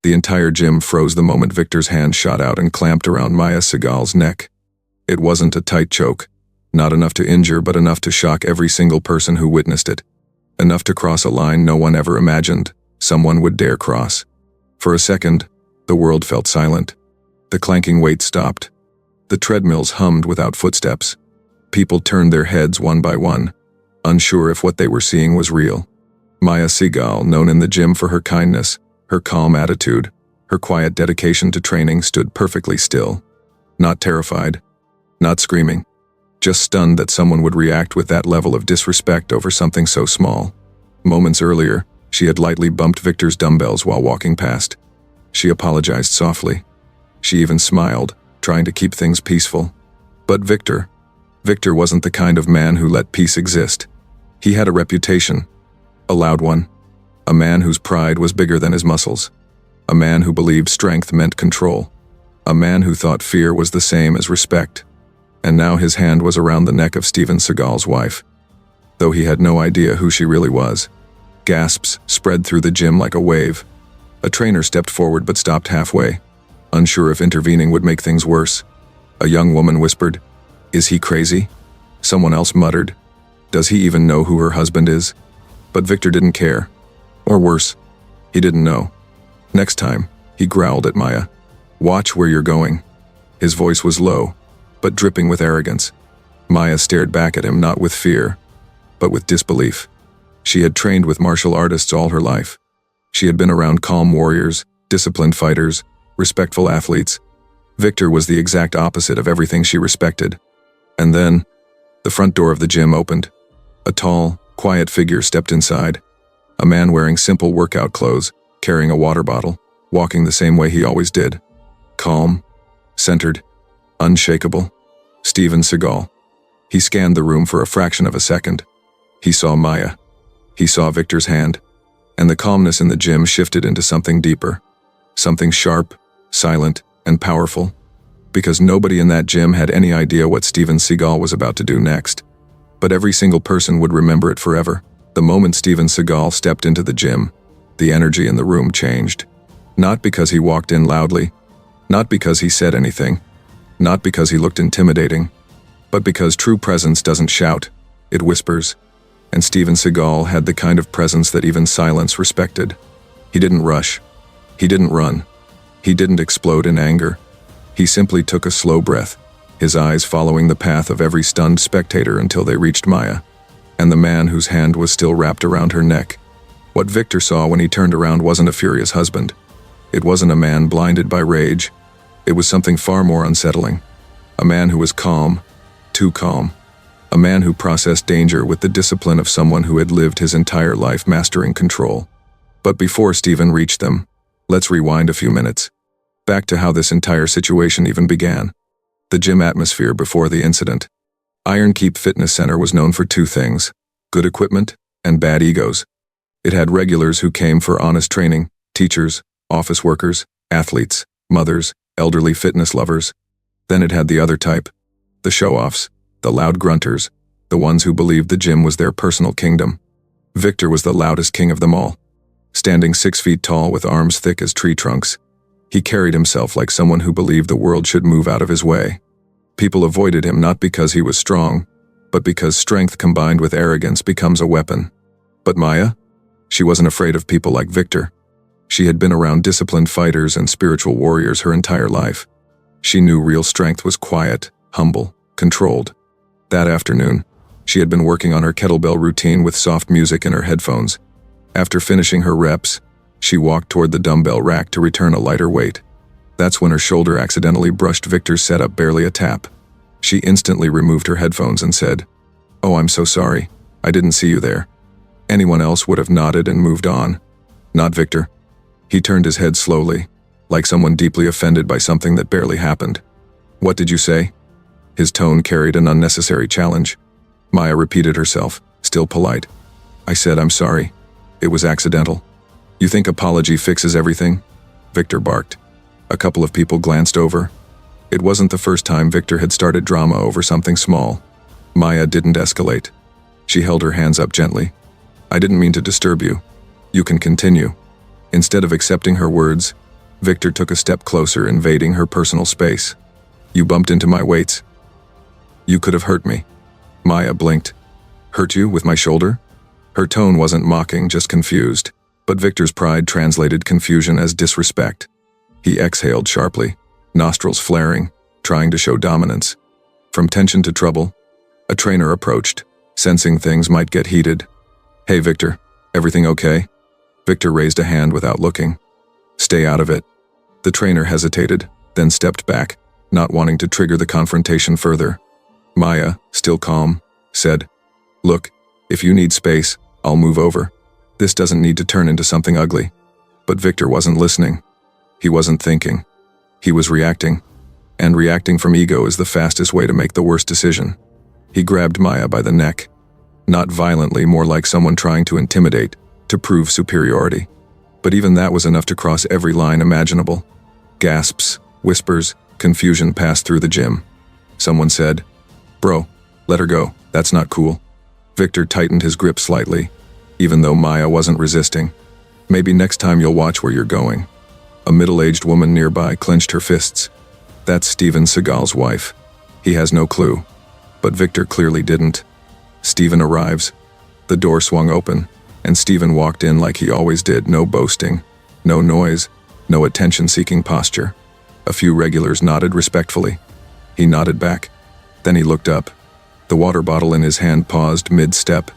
The entire gym froze the moment Victor's hand shot out and clamped around Maya Seagal's neck. It wasn't a tight choke, not enough to injure but enough to shock every single person who witnessed it. Enough to cross a line no one ever imagined someone would dare cross. For a second, the world felt silent. The clanking weight stopped. The treadmills hummed without footsteps. People turned their heads one by one, unsure if what they were seeing was real. Maya Seagal, known in the gym for her kindness, her calm attitude, her quiet dedication to training, stood perfectly still. Not terrified, not screaming, just stunned that someone would react with that level of disrespect over something so small. Moments earlier, she had lightly bumped Victor's dumbbells while walking past. She apologized softly. She even smiled, trying to keep things peaceful. But Victor wasn't the kind of man who let peace exist. He had a reputation, a loud one, a man whose pride was bigger than his muscles, a man who believed strength meant control, a man who thought fear was the same as respect. And now his hand was around the neck of Steven Seagal's wife. Though he had no idea who she really was. Gasps spread through the gym like a wave. A trainer stepped forward but stopped halfway, unsure if intervening would make things worse. A young woman whispered, "Is he crazy?" Someone else muttered, "Does he even know who her husband is?" But Victor didn't care. Or worse, he didn't know. Next time, he growled at Maya, "Watch where you're going." His voice was low, but dripping with arrogance. Maya stared back at him, not with fear, but with disbelief. She had trained with martial artists all her life. She had been around calm warriors, disciplined fighters, respectful athletes. Victor was the exact opposite of everything she respected. And then, the front door of the gym opened. A tall, quiet figure stepped inside. A man wearing simple workout clothes, carrying a water bottle, walking the same way he always did. Calm, centered, unshakable. Steven Seagal. He scanned the room for a fraction of a second. He saw Maya. He saw Victor's hand. And the calmness in the gym shifted into something deeper. Something sharp, silent, and powerful. Because nobody in that gym had any idea what Steven Seagal was about to do next. But every single person would remember it forever. The moment Steven Seagal stepped into the gym, the energy in the room changed. Not because he walked in loudly, not because he said anything, not because he looked intimidating, but because true presence doesn't shout, it whispers. And Steven Seagal had the kind of presence that even silence respected. He didn't rush. He didn't run. He didn't explode in anger. He simply took a slow breath, his eyes following the path of every stunned spectator until they reached Maya, and the man whose hand was still wrapped around her neck. What Victor saw when he turned around wasn't a furious husband. It wasn't a man blinded by rage. It was something far more unsettling. A man who was calm, too calm. A man who processed danger with the discipline of someone who had lived his entire life mastering control. But before Steven reached them, let's rewind a few minutes. Back to how this entire situation even began. The gym atmosphere before the incident. Iron Keep Fitness Center was known for two things: good equipment and bad egos. It had regulars who came for honest training, teachers, office workers, athletes, mothers, elderly fitness lovers. Then it had the other type, the show-offs, the loud grunters, the ones who believed the gym was their personal kingdom. Victor was the loudest king of them all. Standing 6 feet tall with arms thick as tree trunks, he carried himself like someone who believed the world should move out of his way. People avoided him not because he was strong, but because strength combined with arrogance becomes a weapon. But Maya? She wasn't afraid of people like Victor. She had been around disciplined fighters and spiritual warriors her entire life. She knew real strength was quiet, humble, controlled. That afternoon, she had been working on her kettlebell routine with soft music in her headphones. After finishing her reps, she walked toward the dumbbell rack to return a lighter weight. That's when her shoulder accidentally brushed Victor's setup, barely a tap. She instantly removed her headphones and said, "Oh, I'm so sorry. I didn't see you there." Anyone else would have nodded and moved on. Not Victor. He turned his head slowly, like someone deeply offended by something that barely happened. "What did you say?" His tone carried an unnecessary challenge. Maya repeated herself, still polite. "I said I'm sorry. It was accidental." "You think apology fixes everything?" Victor barked. A couple of people glanced over. It wasn't the first time Victor had started drama over something small. Maya didn't escalate. She held her hands up gently. "I didn't mean to disturb you. You can continue." Instead of accepting her words, Victor took a step closer, invading her personal space. You bumped into my weights. You could have hurt me. Maya blinked. Hurt you with my shoulder? Her tone wasn't mocking, just confused, but Victor's pride translated confusion as disrespect. He exhaled sharply, nostrils flaring, trying to show dominance. From tension to trouble, a trainer approached, sensing things might get heated. Hey Victor, everything okay? Victor raised a hand without looking. Stay out of it. The trainer hesitated, then stepped back, not wanting to trigger the confrontation further. Maya, still calm, said, Look, if you need space, I'll move over. This doesn't need to turn into something ugly. But Victor wasn't listening. He wasn't thinking. He was reacting. And reacting from ego is the fastest way to make the worst decision. He grabbed Maya by the neck. Not violently, more like someone trying to intimidate, to prove superiority. But even that was enough to cross every line imaginable. Gasps, whispers, confusion passed through the gym. Someone said, Bro, let her go, that's not cool. Victor tightened his grip slightly, even though Maya wasn't resisting. Maybe next time you'll watch where you're going. A middle-aged woman nearby clenched her fists. That's Steven Seagal's wife. He has no clue. But Victor clearly didn't. Steven arrives. The door swung open, and Steven walked in like he always did, no boasting, no noise, no attention-seeking posture. A few regulars nodded respectfully. He nodded back. Then he looked up. The water bottle in his hand paused mid-step.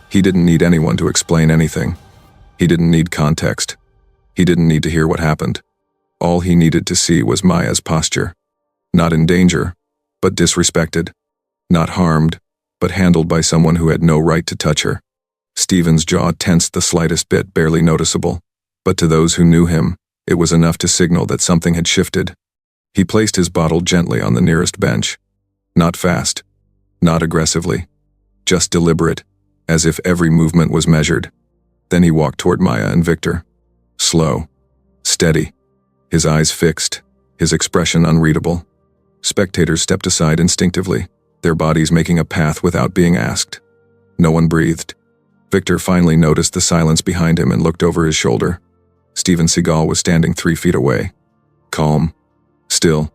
He didn't need anyone to explain anything. He didn't need context. He didn't need to hear what happened. All he needed to see was Maya's posture. Not in danger, but disrespected. Not harmed, but handled by someone who had no right to touch her. Steven's jaw tensed the slightest bit, barely noticeable. But to those who knew him, it was enough to signal that something had shifted. He placed his bottle gently on the nearest bench. Not fast. Not aggressively. Just deliberate, as if every movement was measured. Then he walked toward Maya and Victor. Slow. Steady. His eyes fixed, his expression unreadable. Spectators stepped aside instinctively, their bodies making a path without being asked. No one breathed. Victor finally noticed the silence behind him and looked over his shoulder. Steven Seagal was standing 3 feet away. Calm. Still.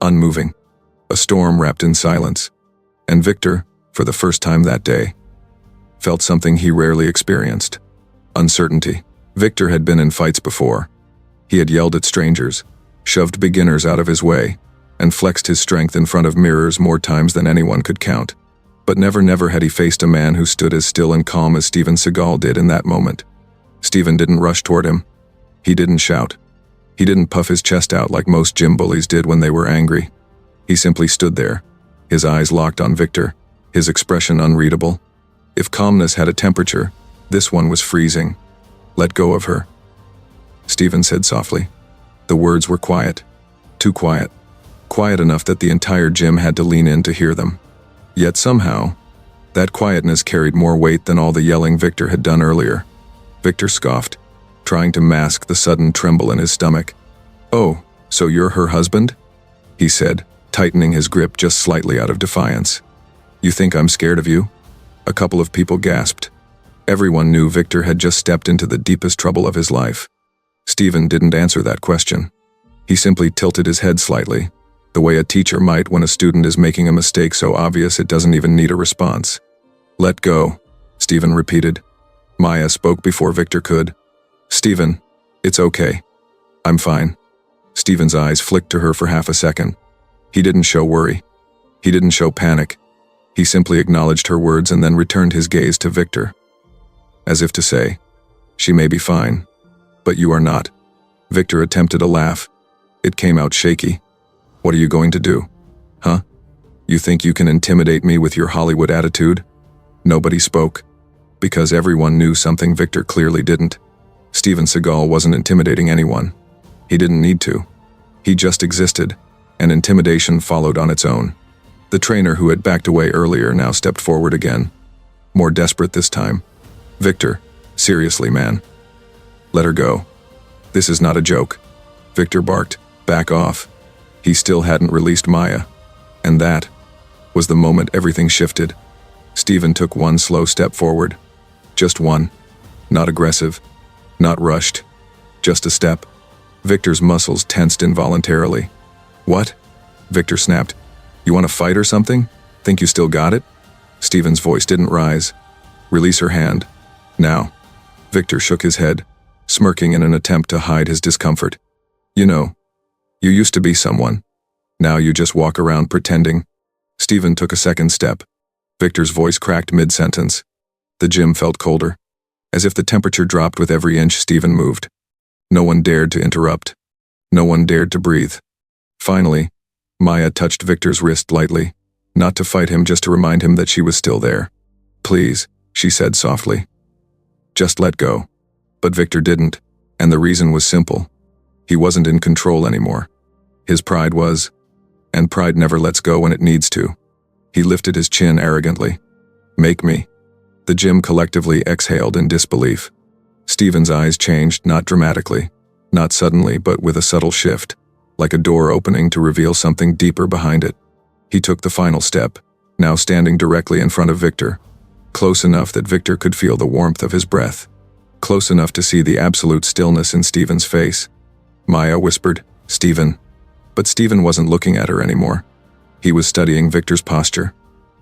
Unmoving. A storm wrapped in silence. And Victor, for the first time that day, felt something he rarely experienced. Uncertainty. Victor had been in fights before. He had yelled at strangers, shoved beginners out of his way, and flexed his strength in front of mirrors more times than anyone could count. But never had he faced a man who stood as still and calm as Steven Seagal did in that moment. Steven didn't rush toward him. He didn't shout. He didn't puff his chest out like most gym bullies did when they were angry. He simply stood there, his eyes locked on Victor, his expression unreadable. If calmness had a temperature, this one was freezing. Let go of her, Steven said softly. The words were quiet. Too quiet. Quiet enough that the entire gym had to lean in to hear them. Yet somehow, that quietness carried more weight than all the yelling Victor had done earlier. Victor scoffed, trying to mask the sudden tremble in his stomach. Oh, so you're her husband? He said, tightening his grip just slightly out of defiance. You think I'm scared of you? A couple of people gasped. Everyone knew Victor had just stepped into the deepest trouble of his life. Steven didn't answer that question. He simply tilted his head slightly, the way a teacher might when a student is making a mistake so obvious it doesn't even need a response. Let go, Steven repeated. Maya spoke before Victor could. Steven, it's okay. I'm fine. Steven's eyes flicked to her for half a second. He didn't show worry. He didn't show panic. He simply acknowledged her words and then returned his gaze to Victor. As if to say, she may be fine, but you are not. Victor attempted a laugh. It came out shaky. What are you going to do? Huh? You think you can intimidate me with your Hollywood attitude? Nobody spoke, because everyone knew something Victor clearly didn't. Steven Seagal wasn't intimidating anyone. He didn't need to. He just existed, and intimidation followed on its own. The trainer who had backed away earlier now stepped forward again, more desperate this time. Victor, seriously, man. Let her go. This is not a joke. Victor barked, back off. He still hadn't released Maya. And that was the moment everything shifted. Steven took one slow step forward. Just one. Not aggressive. Not rushed. Just a step. Victor's muscles tensed involuntarily. "What?" Victor snapped. "You want to fight or something? Think you still got it?" Steven's voice didn't rise. "Release her hand. Now." Victor shook his head, smirking in an attempt to hide his discomfort. "You know, you used to be someone. Now you just walk around pretending." Steven took a second step. Victor's voice cracked mid-sentence. The gym felt colder, as if the temperature dropped with every inch Steven moved. No one dared to interrupt. No one dared to breathe. Finally, Maya touched Victor's wrist lightly, not to fight him, just to remind him that she was still there. "Please," she said softly. "Just let go." But Victor didn't, and the reason was simple. He wasn't in control anymore. His pride was, and pride never lets go when it needs to. He lifted his chin arrogantly. "Make me." The gym collectively exhaled in disbelief. Steven's eyes changed, not dramatically, not suddenly, but with a subtle shift, like a door opening to reveal something deeper behind it. He took the final step, now standing directly in front of Victor, close enough that Victor could feel the warmth of his breath, close enough to see the absolute stillness in Steven's face. Maya whispered, "Steven." But Steven wasn't looking at her anymore. He was studying Victor's posture,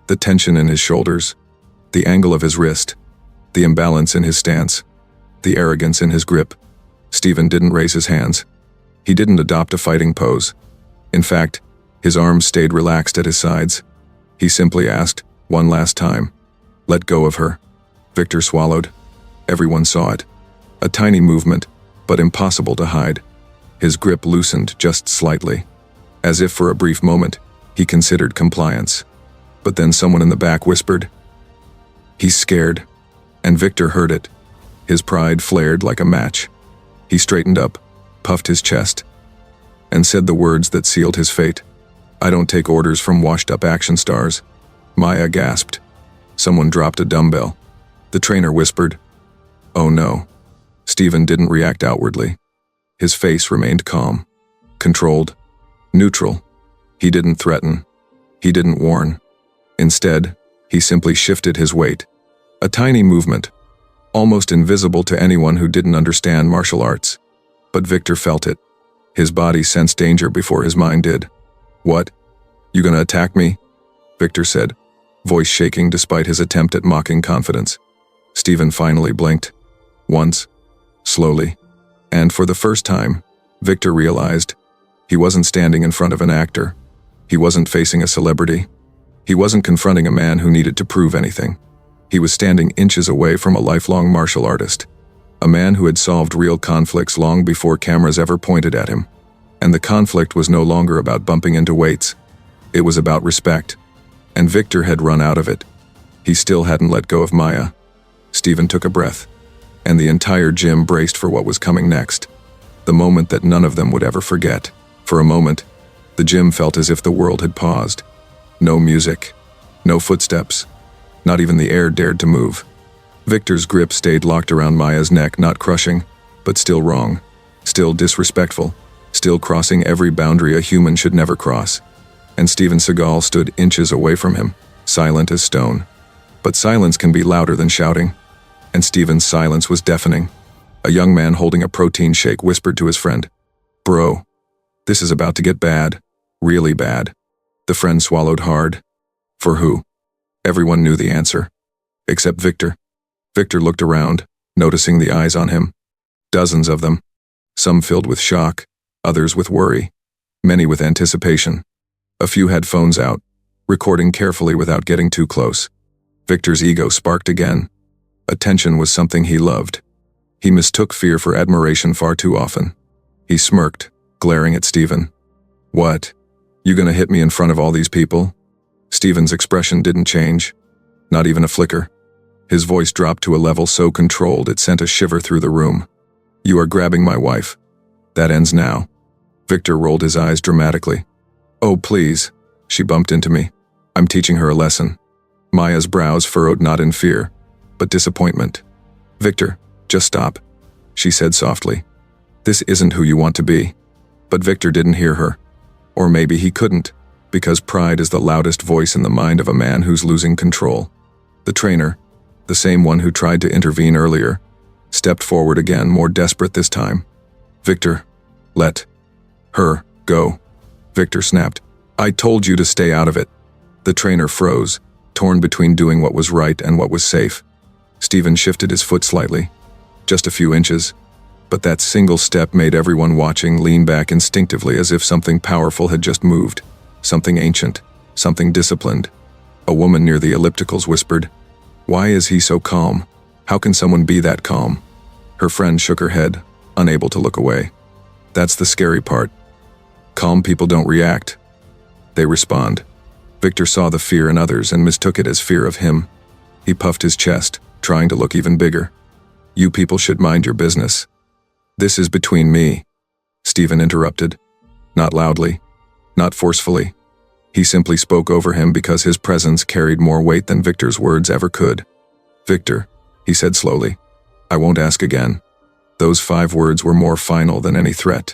the tension in his shoulders, the angle of his wrist, the imbalance in his stance, the arrogance in his grip. Steven didn't raise his hands. He didn't adopt a fighting pose. In fact, his arms stayed relaxed at his sides. He simply asked, one last time, "Let go of her." Victor swallowed. Everyone saw it. A tiny movement, but impossible to hide. His grip loosened just slightly, as if for a brief moment, he considered compliance. But then someone in the back whispered, "He's scared." And Victor heard it. His pride flared like a match. He straightened up, puffed his chest, and said the words that sealed his fate. "I don't take orders from washed-up action stars." Maya gasped. Someone dropped a dumbbell. The trainer whispered, "Oh no." Steven didn't react outwardly. His face remained calm, controlled, neutral. He didn't threaten. He didn't warn. Instead, he simply shifted his weight. A tiny movement, almost invisible to anyone who didn't understand martial arts. But Victor felt it. His body sensed danger before his mind did. "What? You gonna attack me?" Victor said, voice shaking despite his attempt at mocking confidence. Steven finally blinked. Once. Slowly. And for the first time, Victor realized he wasn't standing in front of an actor. He wasn't facing a celebrity. He wasn't confronting a man who needed to prove anything. He was standing inches away from a lifelong martial artist, a man who had solved real conflicts long before cameras ever pointed at him. And the conflict was no longer about bumping into weights. It was about respect. And Victor had run out of it. He still hadn't let go of Maya. Steven took a breath, and the entire gym braced for what was coming next. The moment that none of them would ever forget. For a moment, the gym felt as if the world had paused. No music, no footsteps, not even the air dared to move. Victor's grip stayed locked around Maya's neck, not crushing, but still wrong, still disrespectful, still crossing every boundary a human should never cross. And Steven Seagal stood inches away from him, silent as stone. But silence can be louder than shouting. And Steven's silence was deafening. A young man holding a protein shake whispered to his friend, "Bro, this is about to get bad, really bad." The friend swallowed hard. For who? Everyone knew the answer. Except Victor. Victor looked around, noticing the eyes on him. Dozens of them. Some filled with shock, others with worry, many with anticipation. A few had phones out, recording carefully without getting too close. Victor's ego sparked again. Attention was something he loved. He mistook fear for admiration far too often. He smirked, glaring at Steven. "What? You gonna hit me in front of all these people?" Steven's expression didn't change, not even a flicker. His voice dropped to a level so controlled it sent a shiver through the room. "You are grabbing my wife. That ends now." Victor rolled his eyes dramatically. "Oh, please." She bumped into me. "I'm teaching her a lesson." Maya's brows furrowed, not in fear, but disappointment. "Victor, just stop," she said softly. "This isn't who you want to be." But Victor didn't hear her. Or maybe he couldn't, because pride is the loudest voice in the mind of a man who's losing control. The trainer, the same one who tried to intervene earlier, stepped forward again, more desperate this time. "Victor, Let her go, Victor snapped. I told you to stay out of it. The trainer froze, torn between doing what was right and what was safe. Steven shifted his foot slightly, just a few inches, but that single step made everyone watching lean back instinctively as if something powerful had just moved, something ancient, something disciplined. A woman near the ellipticals whispered, "Why is he so calm? How can someone be that calm?" Her friend shook her head, unable to look away. That's the scary part. Calm people don't react. They respond. Victor saw the fear in others and mistook it as fear of him. He puffed his chest, trying to look even bigger. You people should mind your business. This is between me, Steven interrupted. Not loudly, not forcefully. He simply spoke over him because his presence carried more weight than Victor's words ever could. Victor, he said slowly, I won't ask again. Those 5 words were more final than any threat.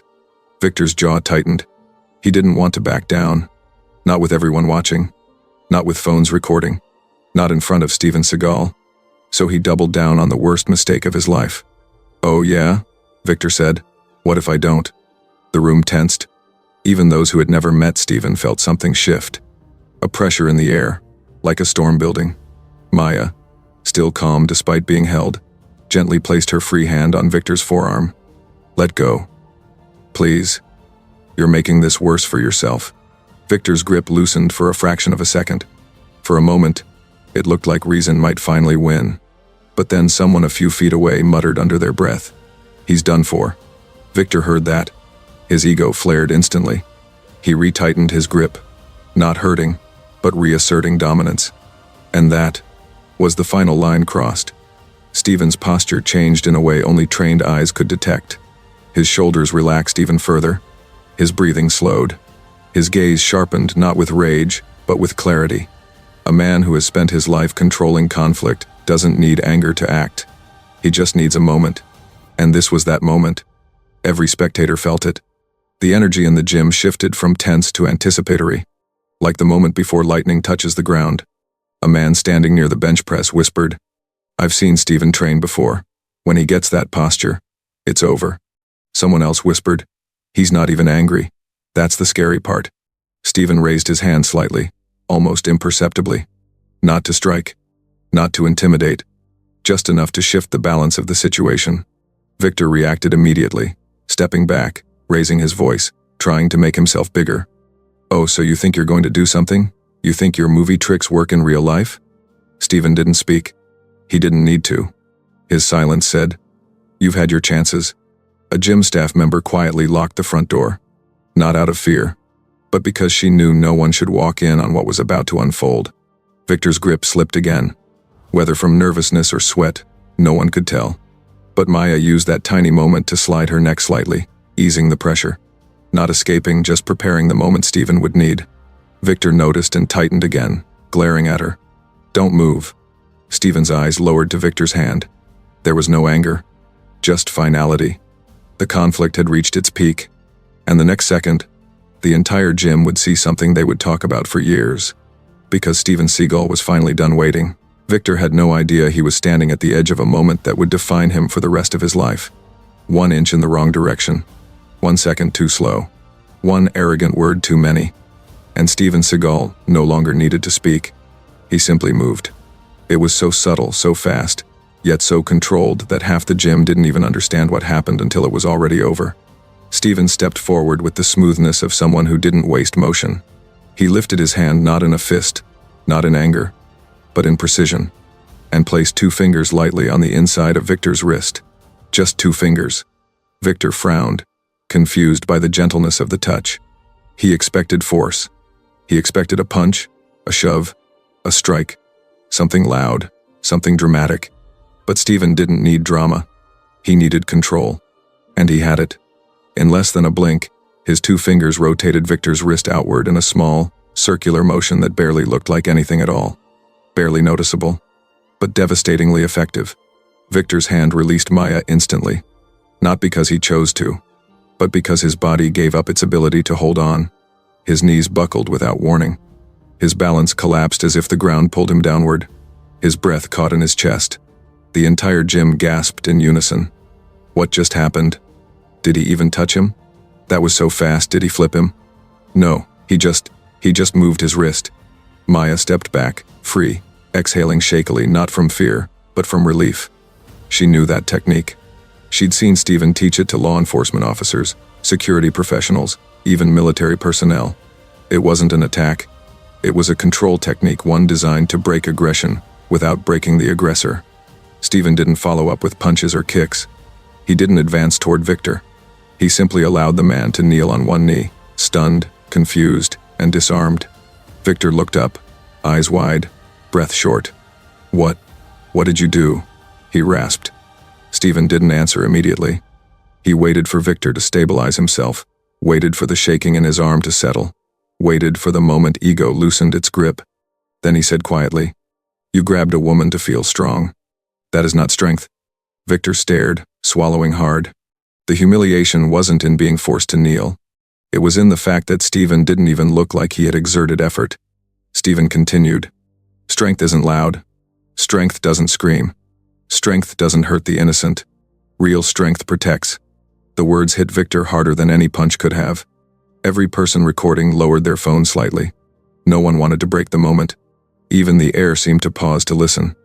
Victor's jaw tightened. He didn't want to back down. Not with everyone watching. Not with phones recording. Not in front of Steven Seagal. So he doubled down on the worst mistake of his life. Oh yeah? Victor said. What if I don't? The room tensed. Even those who had never met Steven felt something shift. A pressure in the air, like a storm building. Maya, still calm despite being held, gently placed her free hand on Victor's forearm. Let go. Please. You're making this worse for yourself. Victor's grip loosened for a fraction of a second. For a moment, it looked like reason might finally win. But then someone a few feet away muttered under their breath. He's done for. Victor heard that. His ego flared instantly. He retightened his grip, not hurting, but reasserting dominance. And that was the final line crossed. Steven's posture changed in a way only trained eyes could detect. His shoulders relaxed even further. His breathing slowed. His gaze sharpened not with rage, but with clarity. A man who has spent his life controlling conflict doesn't need anger to act. He just needs a moment. And this was that moment. Every spectator felt it. The energy in the gym shifted from tense to anticipatory, like the moment before lightning touches the ground. A man standing near the bench press whispered, I've seen Steven train before. When he gets that posture, it's over. Someone else whispered, he's not even angry. That's the scary part. Steven raised his hand slightly, almost imperceptibly. Not to strike, not to intimidate, just enough to shift the balance of the situation. Victor reacted immediately, stepping back, raising his voice, trying to make himself bigger. Oh, so you think you're going to do something? You think your movie tricks work in real life? Steven didn't speak. He didn't need to. His silence said, You've had your chances. A gym staff member quietly locked the front door. Not out of fear, but because she knew no one should walk in on what was about to unfold. Victor's grip slipped again. Whether from nervousness or sweat, no one could tell. But Maya used that tiny moment to slide her neck slightly, easing the pressure. Not escaping, just preparing the moment Steven would need. Victor noticed and tightened again, glaring at her. Don't move. Steven's eyes lowered to Victor's hand. There was no anger, just finality. The conflict had reached its peak, and the next second, the entire gym would see something they would talk about for years. Because Steven Seagal was finally done waiting, Victor had no idea he was standing at the edge of a moment that would define him for the rest of his life. 1 inch in the wrong direction, 1 second too slow, 1 arrogant word too many, and Steven Seagal no longer needed to speak. He simply moved. It was so subtle, so fast, yet so controlled that half the gym didn't even understand what happened until it was already over. Steven stepped forward with the smoothness of someone who didn't waste motion. He lifted his hand not in a fist, not in anger, but in precision, and placed 2 fingers lightly on the inside of Victor's wrist. Just 2 fingers. Victor frowned, confused by the gentleness of the touch. He expected force. He expected a punch, a shove, a strike, something loud, something dramatic. But Steven didn't need drama. He needed control. And he had it. In less than a blink, his 2 fingers rotated Victor's wrist outward in a small, circular motion that barely looked like anything at all. Barely noticeable, but devastatingly effective. Victor's hand released Maya instantly. Not because he chose to, but because his body gave up its ability to hold on. His knees buckled without warning. His balance collapsed as if the ground pulled him downward. His breath caught in his chest. The entire gym gasped in unison. What just happened? Did he even touch him? That was so fast, did he flip him? No, he just moved his wrist. Maya stepped back, free, exhaling shakily, not from fear, but from relief. She knew that technique. She'd seen Steven teach it to law enforcement officers, security professionals, even military personnel. It wasn't an attack. It was a control technique, one designed to break aggression without breaking the aggressor. Steven didn't follow up with punches or kicks. He didn't advance toward Victor. He simply allowed the man to kneel on one knee, stunned, confused, and disarmed. Victor looked up, eyes wide, breath short. What did you do?" he rasped. Steven didn't answer immediately. He waited for Victor to stabilize himself, waited for the shaking in his arm to settle, waited for the moment ego loosened its grip. Then he said quietly, "You grabbed a woman to feel strong. That is not strength." Victor stared, swallowing hard. The humiliation wasn't in being forced to kneel. It was in the fact that Steven didn't even look like he had exerted effort. Steven continued, "Strength isn't loud. Strength doesn't scream. Strength doesn't hurt the innocent. Real strength protects." The words hit Victor harder than any punch could have. Every person recording lowered their phone slightly. No one wanted to break the moment. Even the air seemed to pause to listen.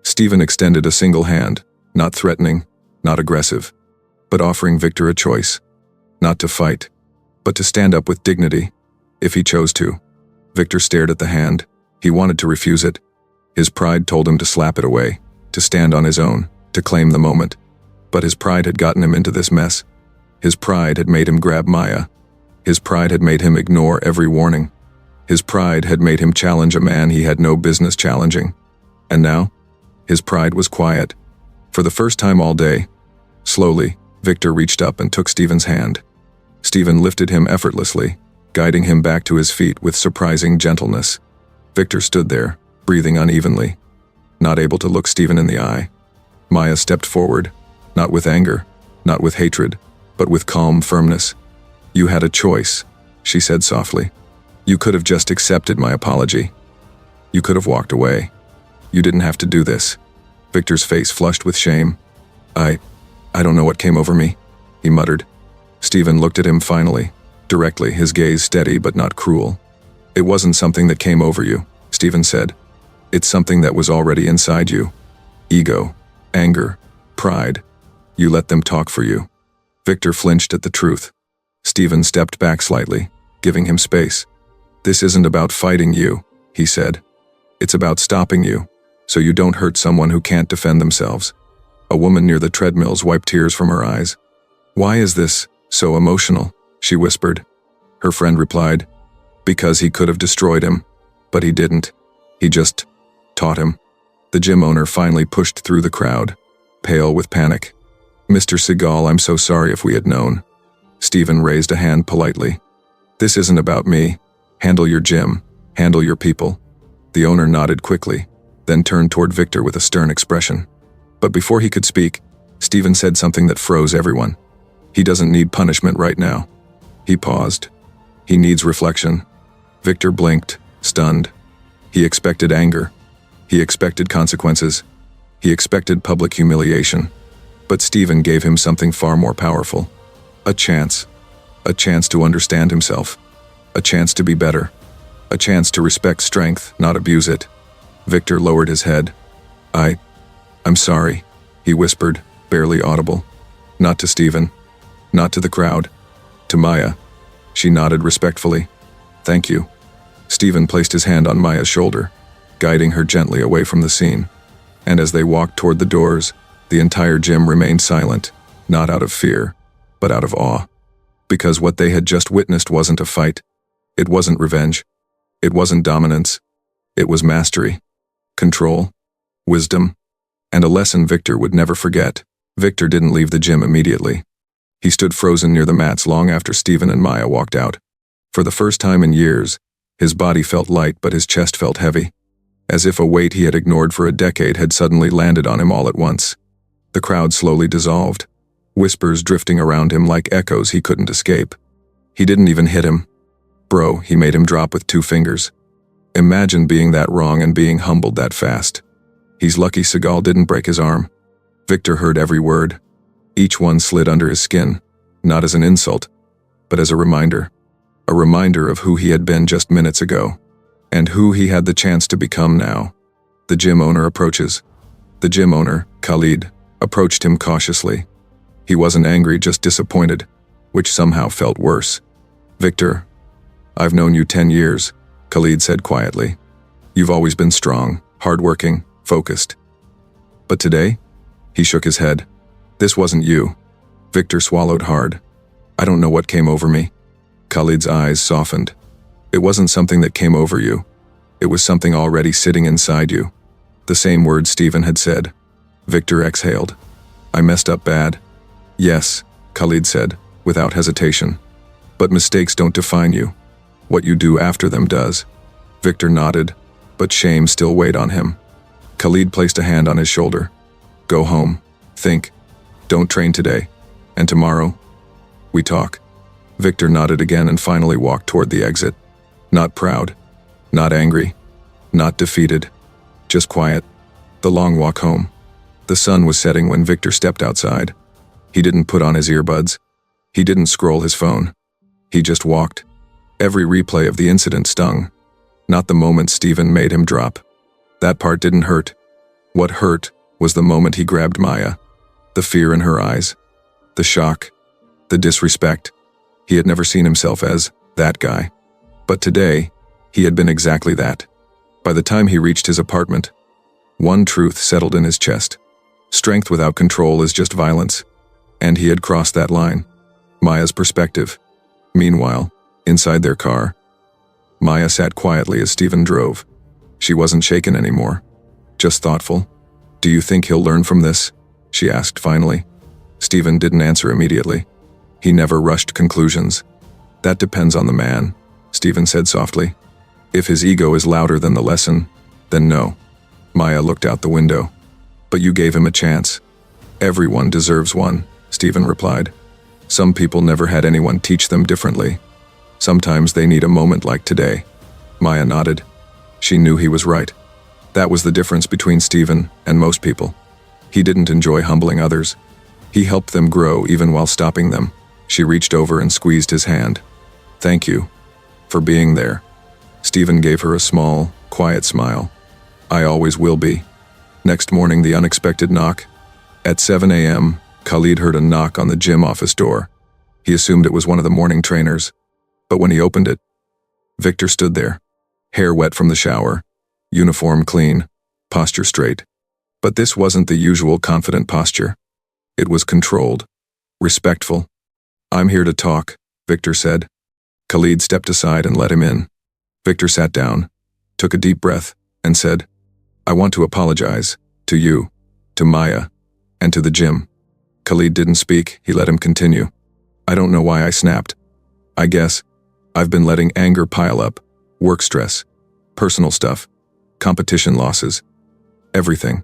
Steven extended a single hand, not threatening, not aggressive, but offering Victor a choice. Not to fight, but to stand up with dignity, if he chose to. Victor stared at the hand. He wanted to refuse it. His pride told him to slap it away, to stand on his own, to claim the moment. But his pride had gotten him into this mess. His pride had made him grab Maya. His pride had made him ignore every warning. His pride had made him challenge a man he had no business challenging. And now, his pride was quiet. For the first time all day, slowly, Victor reached up and took Steven's hand. Steven lifted him effortlessly, guiding him back to his feet with surprising gentleness. Victor stood there, breathing unevenly, not able to look Steven in the eye. Maya stepped forward, not with anger, not with hatred, but with calm firmness. "You had a choice," she said softly. "You could have just accepted my apology. You could have walked away. You didn't have to do this." Victor's face flushed with shame. I don't know what came over me," he muttered. Steven looked at him finally, directly, his gaze steady but not cruel. "It wasn't something that came over you," Steven said. "It's something that was already inside you. Ego, anger, pride. You let them talk for you." Victor flinched at the truth. Steven stepped back slightly, giving him space. "This isn't about fighting you," he said. "It's about stopping you, so you don't hurt someone who can't defend themselves." A woman near the treadmills wiped tears from her eyes. "Why is this so emotional?" she whispered. Her friend replied, "Because he could have destroyed him, but he didn't. He just taught him." The gym owner finally pushed through the crowd, pale with panic. "Mr. Seagal, I'm so sorry if we had known." Steven raised a hand politely. "This isn't about me. Handle your gym. Handle your people." The owner nodded quickly, then turned toward Victor with a stern expression. But before he could speak, Steven said something that froze everyone. "He doesn't need punishment right now." He paused. "He needs reflection." Victor blinked, stunned. He expected anger. He expected consequences. He expected public humiliation. But Steven gave him something far more powerful. A chance. A chance to understand himself. A chance to be better. A chance to respect strength, not abuse it. Victor lowered his head. I'm sorry," he whispered, barely audible. Not to Steven. Not to the crowd. To Maya. She nodded respectfully. "Thank you." Steven placed his hand on Maya's shoulder, guiding her gently away from the scene. And as they walked toward the doors, the entire gym remained silent, not out of fear, but out of awe. Because what they had just witnessed wasn't a fight. It wasn't revenge. It wasn't dominance. It was mastery, control, wisdom, and a lesson Victor would never forget. Victor didn't leave the gym immediately. He stood frozen near the mats long after Steven and Maya walked out. For the first time in years, his body felt light but his chest felt heavy, as if a weight he had ignored for a decade had suddenly landed on him all at once. The crowd slowly dissolved, whispers drifting around him like echoes he couldn't escape. He didn't even hit him. Bro, he made him drop with 2 fingers. Imagine being that wrong and being humbled that fast. He's lucky Seagal didn't break his arm. Victor heard every word. Each one slid under his skin, not as an insult, but as a reminder of who he had been just minutes ago, and who he had the chance to become now. The gym owner approaches. The gym owner, Khalid, approached him cautiously. He wasn't angry, just disappointed, which somehow felt worse. "Victor, I've known you 10 years, Khalid said quietly. "You've always been strong, hardworking, focused. But today?" He shook his head. "This wasn't you." Victor swallowed hard. "I don't know what came over me." Khalid's eyes softened. "It wasn't something that came over you. It was something already sitting inside you." The same words Steven had said. Victor exhaled. "I messed up bad." "Yes," Khalid said, without hesitation. "But mistakes don't define you. What you do after them does." Victor nodded, but shame still weighed on him. Khalid placed a hand on his shoulder. "Go home. Think. Don't train today. And tomorrow, we talk." Victor nodded again and finally walked toward the exit. Not proud. Not angry. Not defeated. Just quiet. The long walk home. The sun was setting when Victor stepped outside. He didn't put on his earbuds. He didn't scroll his phone. He just walked. Every replay of the incident stung. Not the moment Steven made him drop. That part didn't hurt. What hurt was the moment he grabbed Maya. The fear in her eyes. The shock. The disrespect. He had never seen himself as that guy. But today, he had been exactly that. By the time he reached his apartment, one truth settled in his chest. Strength without control is just violence. And he had crossed that line. Maya's perspective. Meanwhile, inside their car, Maya sat quietly as Steven drove. She wasn't shaken anymore. Just thoughtful. "Do you think he'll learn from this?" she asked finally. Steven didn't answer immediately. He never rushed conclusions. "That depends on the man," Steven said softly. "If his ego is louder than the lesson, then no." Maya looked out the window. "But you gave him a chance." "Everyone deserves one," Steven replied. "Some people never had anyone teach them differently. Sometimes they need a moment like today." Maya nodded. She knew he was right. That was the difference between Steven and most people. He didn't enjoy humbling others. He helped them grow even while stopping them. She reached over and squeezed his hand. "Thank you for being there." Steven gave her a small, quiet smile. "I always will be." Next morning, the unexpected knock. At 7 a.m., Khalid heard a knock on the gym office door. He assumed it was one of the morning trainers. But when he opened it, Victor stood there, hair wet from the shower, uniform clean, posture straight. But this wasn't the usual confident posture. It was controlled, respectful. "I'm here to talk," Victor said. Khalid stepped aside and let him in. Victor sat down, took a deep breath, and said, "I want to apologize, to you, to Maya, and to the gym." Khalid didn't speak, he let him continue. "I don't know why I snapped. I guess I've been letting anger pile up, work stress, personal stuff, competition losses, everything.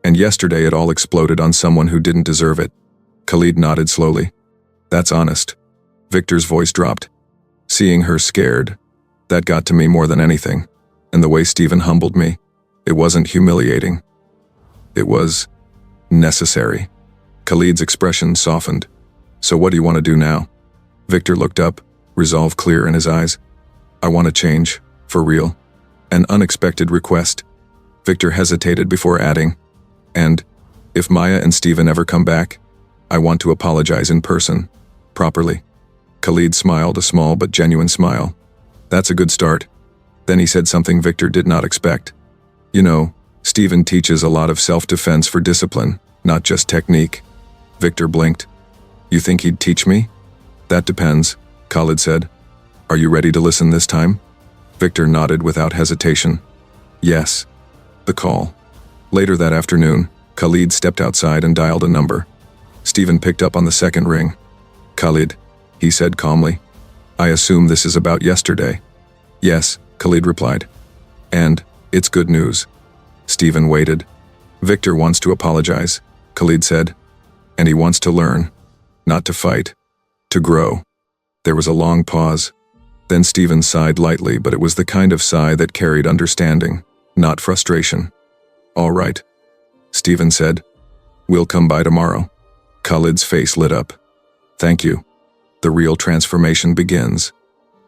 And yesterday it all exploded on someone who didn't deserve it." Khalid nodded slowly. "That's honest." Victor's voice dropped. "Seeing her scared, that got to me more than anything. And the way Steven humbled me, it wasn't humiliating. It was necessary." Khalid's expression softened. "So what do you want to do now?" Victor looked up, resolve clear in his eyes. "I want to change, for real." An unexpected request. Victor hesitated before adding, "And if Maya and Steven ever come back, I want to apologize in person, properly." Khalid smiled, a small but genuine smile. "That's a good start." Then he said something Victor did not expect. "You know, Steven teaches a lot of self-defense for discipline, not just technique." Victor blinked. "You think he'd teach me?" "That depends," Khalid said. "Are you ready to listen this time?" Victor nodded without hesitation. "Yes." The call. Later that afternoon, Khalid stepped outside and dialed a number. Steven picked up on the second ring. "Khalid," he said calmly. "I assume this is about yesterday." "Yes," Khalid replied. "And it's good news." Steven waited. "Victor wants to apologize," Khalid said. "And he wants to learn. Not to fight. To grow." There was a long pause. Then Steven sighed lightly, but it was the kind of sigh that carried understanding, not frustration. "All right," Steven said. "We'll come by tomorrow." Khalid's face lit up. "Thank you." The real transformation begins.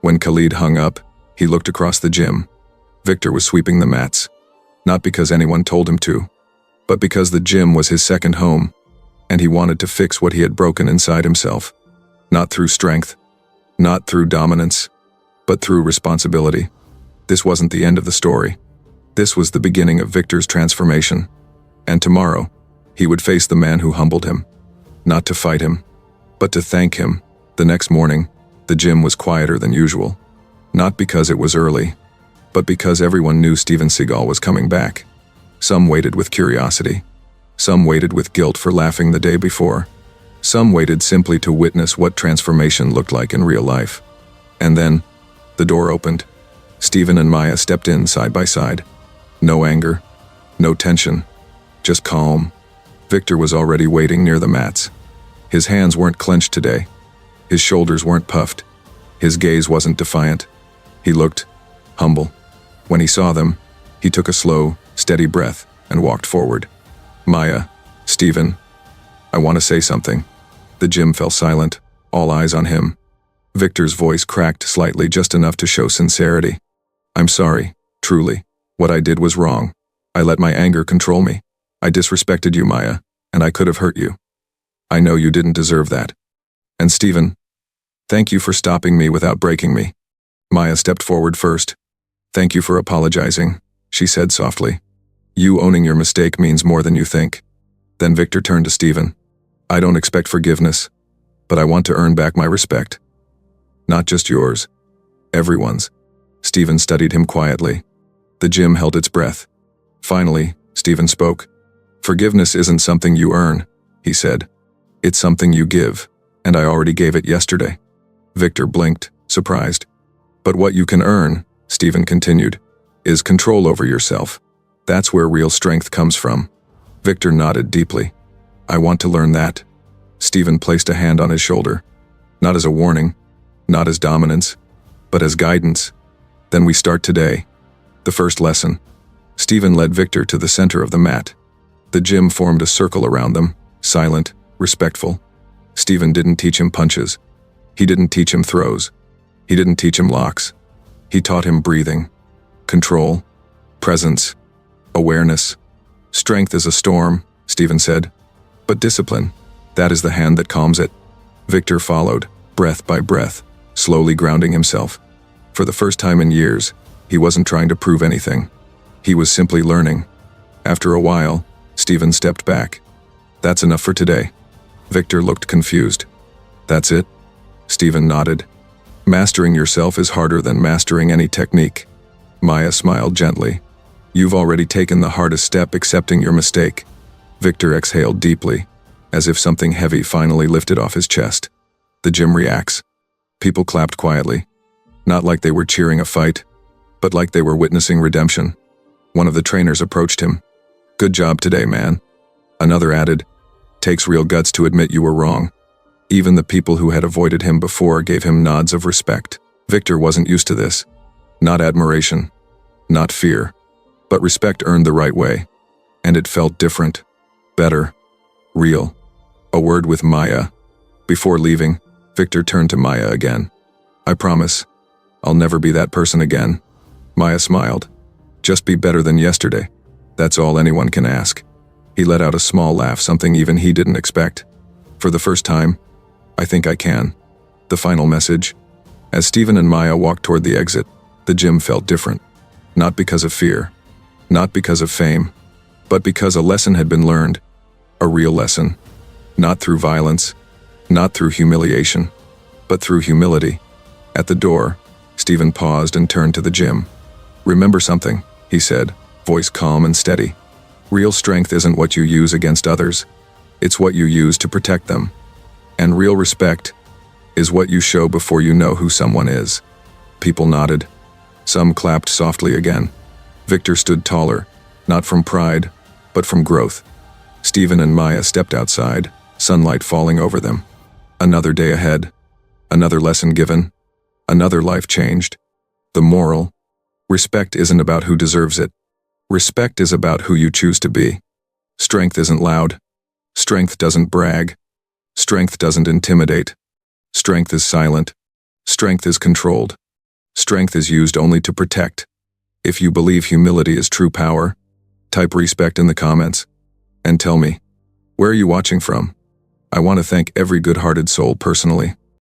When Khalid hung up, he looked across the gym. Victor was sweeping the mats. Not because anyone told him to, but because the gym was his second home, and he wanted to fix what he had broken inside himself. Not through strength, not through dominance, but through responsibility. This wasn't the end of the story. This was the beginning of Victor's transformation. And tomorrow, he would face the man who humbled him. Not to fight him, but to thank him. The next morning, the gym was quieter than usual. Not because it was early, but because everyone knew Steven Seagal was coming back. Some waited with curiosity. Some waited with guilt for laughing the day before. Some waited simply to witness what transformation looked like in real life. And then, the door opened. Steven and Maya stepped in side by side. No anger, no tension, just calm. Victor was already waiting near the mats. His hands weren't clenched today. His shoulders weren't puffed. His gaze wasn't defiant. He looked humble. When he saw them, he took a slow, steady breath and walked forward. Maya, Steven, I want to say something. The gym fell silent, all eyes on him. Victor's voice cracked slightly, just enough to show sincerity. I'm sorry, truly. What I did was wrong. I let my anger control me. I disrespected you, Maya, and I could have hurt you. I know you didn't deserve that. And Steven, thank you for stopping me without breaking me. Maya stepped forward first. Thank you for apologizing, she said softly. You owning your mistake means more than you think. Then Victor turned to Steven. I don't expect forgiveness, but I want to earn back my respect. Not just yours, everyone's. Steven studied him quietly. The gym held its breath. Finally, Steven spoke. Forgiveness isn't something you earn, he said. It's something you give, and I already gave it yesterday. Victor blinked, surprised. But what you can earn, Steven continued, is control over yourself. That's where real strength comes from. Victor nodded deeply. I want to learn that. Steven placed a hand on his shoulder. Not as a warning, not as dominance, but as guidance. Then we start today. The first lesson. Steven led Victor to the center of the mat. The gym formed a circle around them, silent, respectful. Steven didn't teach him punches. He didn't teach him throws. He didn't teach him locks. He taught him breathing, control, presence, awareness. Strength is a storm, Steven said. But discipline, that is the hand that calms it. Victor followed, breath by breath, slowly grounding himself. For the first time in years, he wasn't trying to prove anything. He was simply learning. After a while, Steven stepped back. That's enough for today. Victor looked confused. That's it? Steven nodded. Mastering yourself is harder than mastering any technique. Maya smiled gently. You've already taken the hardest step, accepting your mistake. Victor exhaled deeply, as if something heavy finally lifted off his chest. The gym reacts. People clapped quietly. Not like they were cheering a fight, but like they were witnessing redemption. One of the trainers approached him. Good job today, man. Another added, takes real guts to admit you were wrong. Even the people who had avoided him before gave him nods of respect. Victor wasn't used to this. Not admiration, not fear, but respect earned the right way. And it felt different, better, real. A word with Maya. Before leaving, Victor turned to Maya again. I promise, I'll never be that person again. Maya smiled. Just be better than yesterday. That's all anyone can ask. He let out a small laugh, something even he didn't expect. For the first time, I think I can. The final message. As Steven and Maya walked toward the exit, the gym felt different. Not because of fear, not because of fame, but because a lesson had been learned. A real lesson. Not through violence, not through humiliation, but through humility. At the door, Steven paused and turned to the gym. Remember something, he said, voice calm and steady. Real strength isn't what you use against others. It's what you use to protect them. And real respect is what you show before you know who someone is. People nodded. Some clapped softly again. Victor stood taller, not from pride, but from growth. Steven and Maya stepped outside, sunlight falling over them. Another day ahead. Another lesson given. Another life changed. The moral. Respect isn't about who deserves it. Respect is about who you choose to be. Strength isn't loud. Strength doesn't brag. Strength doesn't intimidate. Strength is silent. Strength is controlled. Strength is used only to protect. If you believe humility is true power, type respect in the comments. And tell me, where are you watching from? I want to thank every good-hearted soul personally.